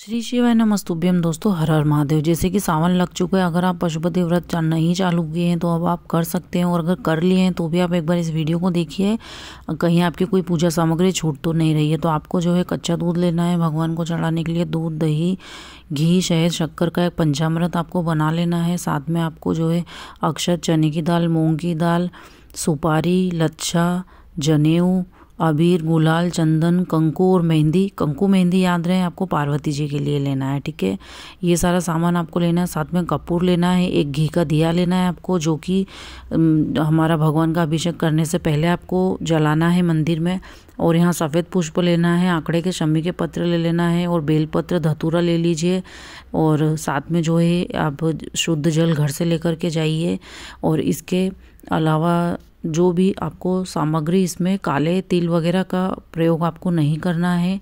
श्री शिवाय नमस्तुभ्यम दोस्तों, हर हर महादेव। जैसे कि सावन लग चुका है, अगर आप पशुपति व्रत नहीं चालू किए हैं तो अब आप कर सकते हैं, और अगर कर लिए हैं तो भी आप एक बार इस वीडियो को देखिए, कहीं आपकी कोई पूजा सामग्री छूट तो नहीं रही है। तो आपको जो है कच्चा दूध लेना है भगवान को चढ़ाने के लिए। दूध, दही, घी, शहद, शक्कर का एक पंचामृत आपको बना लेना है। साथ में आपको जो है अक्षत, चने की दाल, मूंग की दाल, सुपारी, लच्छा, जनेऊ, अबीर, गुलाल, चंदन, कंकु और मेहंदी। कंकु मेहंदी याद रहे आपको पार्वती जी के लिए लेना है, ठीक है। ये सारा सामान आपको लेना है। साथ में कपूर लेना है, एक घी का दिया लेना है आपको, जो कि हमारा भगवान का अभिषेक करने से पहले आपको जलाना है मंदिर में। और यहाँ सफ़ेद पुष्प लेना है, आंकड़े के शमी के पत्र ले लेना है, और बेलपत्र, धतूरा ले लीजिए। और साथ में जो है आप शुद्ध जल घर से लेकर के जाइए। और इसके अलावा जो भी आपको सामग्री, इसमें काले तिल वगैरह का प्रयोग आपको नहीं करना है।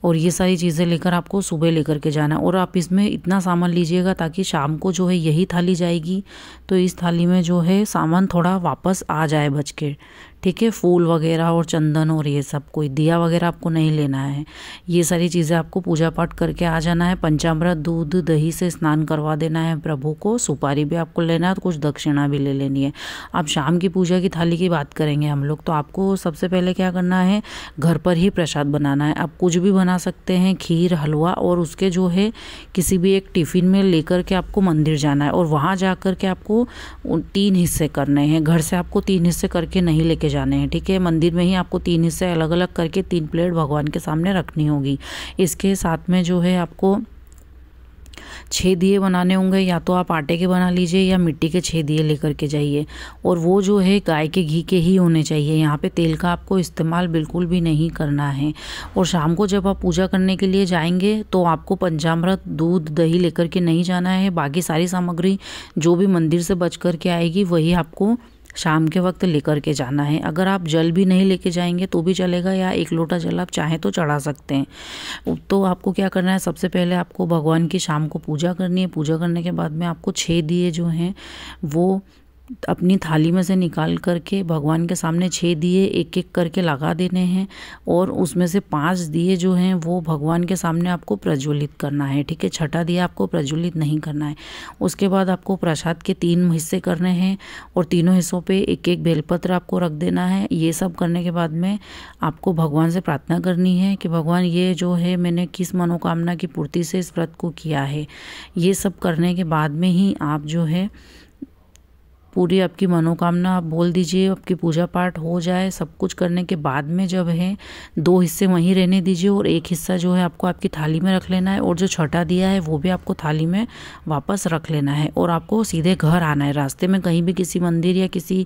और ये सारी चीज़ें लेकर आपको सुबह लेकर के जाना है। और आप इसमें इतना सामान लीजिएगा ताकि शाम को जो है यही थाली जाएगी, तो इस थाली में जो है सामान थोड़ा वापस आ जाए बच के, ठीक है। फूल वगैरह और चंदन और ये सब, कोई दिया वगैरह आपको नहीं लेना है। ये सारी चीज़ें आपको पूजा पाठ करके आ जाना है। पंचामृत, दूध, दही से स्नान करवा देना है प्रभु को। सुपारी भी आपको लेना है, तो कुछ दक्षिणा भी ले लेनी है। अब शाम की पूजा की थाली की बात करेंगे हम लोग, तो आपको सबसे पहले क्या करना है, घर पर ही प्रसाद बनाना है। आप कुछ भी बना सकते हैं, खीर, हलवा, और उसके जो है किसी भी एक टिफ़िन में लेकर के आपको मंदिर जाना है। और वहाँ जा कर के आपको 3 हिस्से करने हैं। घर से आपको 3 हिस्से करके नहीं लेके जाने हैं, ठीक है। मंदिर में ही आपको 3 हिस्से अलग अलग करके 3 प्लेट भगवान के सामने रखनी होगी। इसके साथ में जो है आपको 6 दिए बनाने होंगे। या तो आप आटे के बना लीजिए या मिट्टी के 6 दिए लेकर के जाइए। और वो जो है गाय के घी के ही होने चाहिए। यहाँ पे तेल का आपको इस्तेमाल बिल्कुल भी नहीं करना है। और शाम को जब आप पूजा करने के लिए जाएंगे तो आपको पंचामृत, दूध, दही लेकर के नहीं जाना है। बाकी सारी सामग्री जो भी मंदिर से बच कर के आएगी वही आपको शाम के वक्त लेकर के जाना है। अगर आप जल भी नहीं लेके जाएंगे तो भी चलेगा, या 1 लोटा जल आप चाहें तो चढ़ा सकते हैं। तो आपको क्या करना है, सबसे पहले आपको भगवान की शाम को पूजा करनी है। पूजा करने के बाद में आपको 6 दिए जो हैं वो अपनी थाली में से निकाल करके भगवान के सामने 6 दिए एक एक करके लगा देने हैं। और उसमें से 5 दिए जो हैं वो भगवान के सामने आपको प्रज्वलित करना है, ठीक है। छठा दिया आपको प्रज्वलित नहीं करना है। उसके बाद आपको प्रसाद के 3 हिस्से करने हैं, और तीनों हिस्सों पे एक एक बेलपत्र आपको रख देना है। ये सब करने के बाद में आपको भगवान से प्रार्थना करनी है कि भगवान, ये जो है मैंने किस मनोकामना की पूर्ति से इस व्रत को किया है। ये सब करने के बाद में ही आप जो है पूरी आपकी मनोकामना आप बोल दीजिए। आपकी पूजा पाठ हो जाए, सब कुछ करने के बाद में जब है 2 हिस्से वहीं रहने दीजिए, और 1 हिस्सा जो है आपको आपकी थाली में रख लेना है। और जो छठा दिया है वो भी आपको थाली में वापस रख लेना है। और आपको सीधे घर आना है। रास्ते में कहीं भी किसी मंदिर या किसी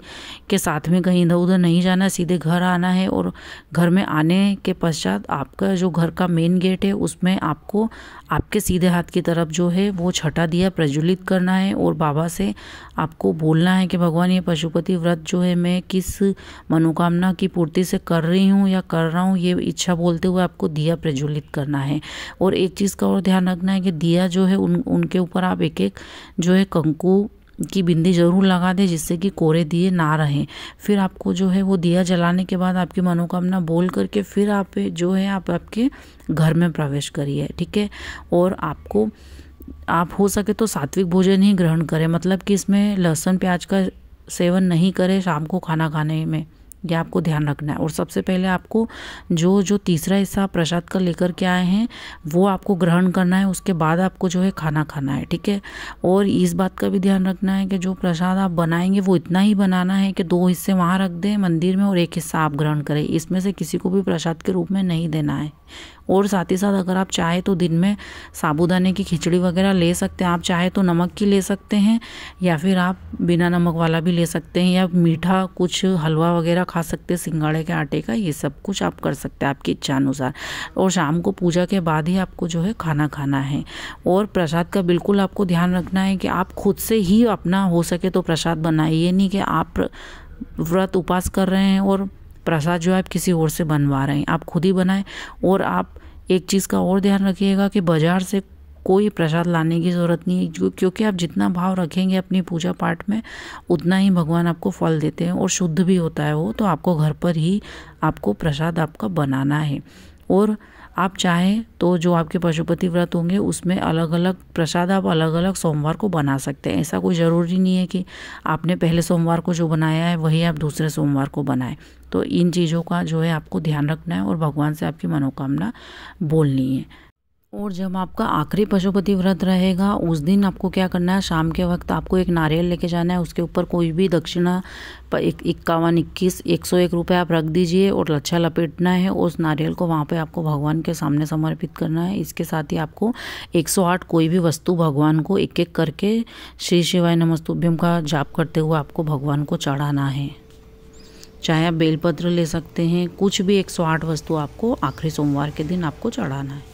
के साथ में कहीं इधर उधर नहीं जाना है, सीधे घर आना है। और घर में आने के पश्चात आपका जो घर का मेन गेट है उसमें आपको आपके सीधे हाथ की तरफ जो है वो छठा दिया प्रज्वलित करना है। और बाबा से आपको बोलना है कि भगवान, ये पशुपति व्रत जो है मैं किस मनोकामना की पूर्ति से कर रही हूँ या कर रहा हूँ, ये इच्छा बोलते हुए आपको दिया प्रज्वलित करना है। और एक चीज़ का और ध्यान रखना है कि दिया जो है उनके ऊपर आप एक एक जो है कंकु की बिंदी ज़रूर लगा दें, जिससे कि कोरे दिए ना रहें। फिर आपको जो है वो दिया जलाने के बाद आपकी मनोकामना बोल करके फिर आप जो है आप आपके घर में प्रवेश करिए, ठीक है। और आप हो सके तो सात्विक भोजन ही ग्रहण करें, मतलब कि इसमें लहसुन प्याज का सेवन नहीं करें शाम को खाना खाने में। ये आपको ध्यान रखना है। और सबसे पहले आपको जो तीसरा हिस्सा प्रसाद का लेकर के आए हैं वो आपको ग्रहण करना है। उसके बाद आपको जो है खाना खाना है, ठीक है। और इस बात का भी ध्यान रखना है कि जो प्रसाद आप बनाएंगे वो इतना ही बनाना है कि 2 हिस्से वहाँ रख दें मंदिर में और 1 हिस्सा आप ग्रहण करें। इसमें से किसी को भी प्रसाद के रूप में नहीं देना है। और साथ ही साथ अगर आप चाहे तो दिन में साबूदाने की खिचड़ी वगैरह ले सकते हैं। आप चाहे तो नमक की ले सकते हैं, या फिर आप बिना नमक वाला भी ले सकते हैं, या मीठा कुछ हलवा वगैरह खा सकते हैं सिंगाड़े के आटे का। ये सब कुछ आप कर सकते हैं आपकी इच्छा अनुसार। और शाम को पूजा के बाद ही आपको जो है खाना खाना है। और प्रसाद का बिल्कुल आपको ध्यान रखना है कि आप खुद से ही अपना हो सके तो प्रसाद बनाइए। ये नहीं कि आप व्रत उपास कर रहे हैं और प्रसाद जो है आप किसी और से बनवा रहे हैं। आप खुद ही बनाएं। और आप एक चीज़ का और ध्यान रखिएगा कि बाज़ार से कोई प्रसाद लाने की ज़रूरत नहीं है, क्योंकि आप जितना भाव रखेंगे अपनी पूजा पाठ में उतना ही भगवान आपको फल देते हैं, और शुद्ध भी होता है वो। तो आपको घर पर ही आपको प्रसाद आपका बनाना है। और आप चाहें तो जो आपके पशुपति व्रत होंगे उसमें अलग अलग प्रसाद आप अलग अलग सोमवार को बना सकते हैं। ऐसा कोई ज़रूरी नहीं है कि आपने पहले सोमवार को जो बनाया है वही आप दूसरे सोमवार को बनाएं। तो इन चीज़ों का जो है आपको ध्यान रखना है और भगवान से आपकी मनोकामना बोलनी है। और जब आपका आखिरी पशुपति व्रत रहेगा उस दिन आपको क्या करना है, शाम के वक्त आपको एक नारियल लेके जाना है, उसके ऊपर कोई भी दक्षिणा 51, 21, 101 रुपये आप रख दीजिए और लच्छा लपेटना है। उस नारियल को वहाँ पे आपको भगवान के सामने समर्पित करना है। इसके साथ ही आपको 108 कोई भी वस्तु भगवान को एक एक करके श्री शिवाय नमस्तुभ्यम का जाप करते हुए आपको भगवान को चढ़ाना है। चाहे आप बेलपत्र ले सकते हैं, कुछ भी 108 वस्तु आपको आखिरी सोमवार के दिन आपको चढ़ाना है।